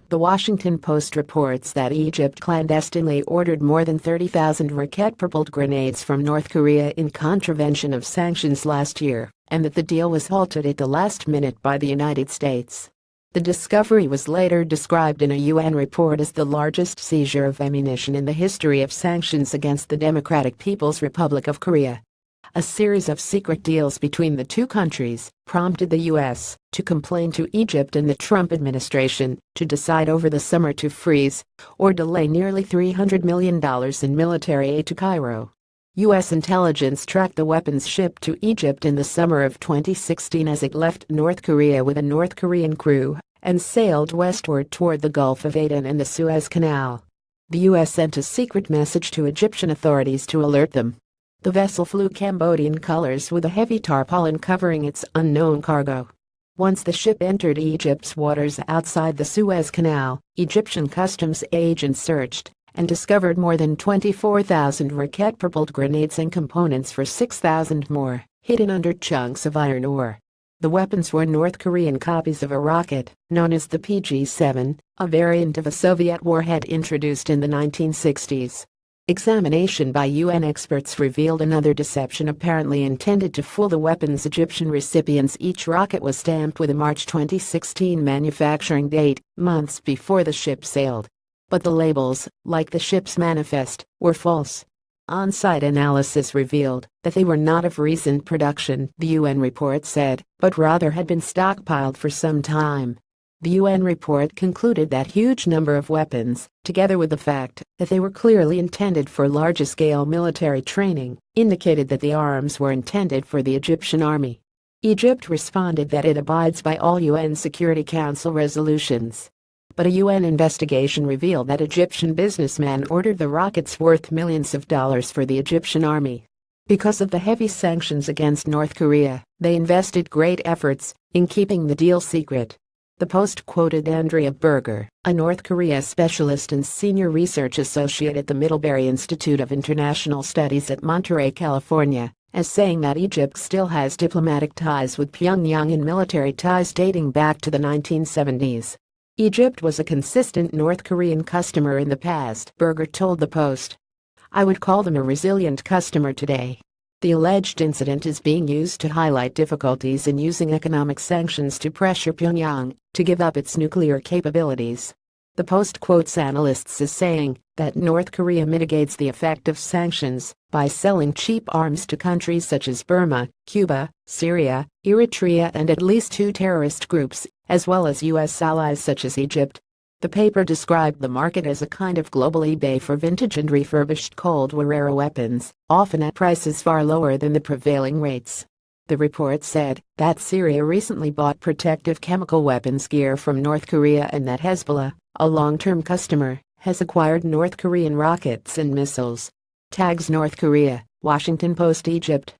The Washington Post reports that Egypt clandestinely ordered more than 30,000 rocket-propelled grenades from North Korea in contravention of sanctions last year, and that the deal was halted at the last minute by the United States. The discovery was later described in a UN report as the largest seizure of ammunition in the history of sanctions against the Democratic People's Republic of Korea. A series of secret deals between the two countries prompted the U.S. to complain to Egypt and the Trump administration to decide over the summer to freeze or delay nearly $300 million in military aid to Cairo. U.S. intelligence tracked the weapons shipped to Egypt in the summer of 2016 as it left North Korea with a North Korean crew and sailed westward toward the Gulf of Aden and the Suez Canal. The U.S. sent a secret message to Egyptian authorities to alert them. The vessel flew Cambodian colors with a heavy tarpaulin covering its unknown cargo. Once the ship entered Egypt's waters outside the Suez Canal, Egyptian customs agents searched and discovered more than 24,000 rocket-propelled grenades and components for 6,000 more, hidden under chunks of iron ore. The weapons were North Korean copies of a rocket known as the PG-7, a variant of a Soviet warhead introduced in the 1960s. Examination by UN experts revealed another deception apparently intended to fool the weapon's Egyptian recipients. Each rocket was stamped with a March 2016 manufacturing date, months before the ship sailed. But the labels, like the ship's manifest, were false. On-site analysis revealed that they were not of recent production, the UN report said, but rather had been stockpiled for some time. The UN report concluded that huge number of weapons, together with the fact that they were clearly intended for large-scale military training, indicated that the arms were intended for the Egyptian army. Egypt responded that it abides by all UN Security Council resolutions. But a UN investigation revealed that Egyptian businessmen ordered the rockets worth millions of dollars for the Egyptian army. Because of the heavy sanctions against North Korea, they invested great efforts in keeping the deal secret. The Post quoted Andrea Berger, a North Korea specialist and senior research associate at the Middlebury Institute of International Studies at Monterey, California, as saying that Egypt still has diplomatic ties with Pyongyang and military ties dating back to the 1970s. Egypt was a consistent North Korean customer in the past, Berger told the Post. I would call them a resilient customer today. The alleged incident is being used to highlight difficulties in using economic sanctions to pressure Pyongyang to give up its nuclear capabilities. The Post quotes analysts as saying that North Korea mitigates the effect of sanctions by selling cheap arms to countries such as Burma, Cuba, Syria, Eritrea, and at least two terrorist groups, as well as U.S. allies such as Egypt. The paper described the market as a kind of global eBay for vintage and refurbished Cold War era weapons, often at prices far lower than the prevailing rates. The report said that Syria recently bought protective chemical weapons gear from North Korea and that Hezbollah, a long-term customer, has acquired North Korean rockets and missiles. Tags North Korea, Washington Post Egypt.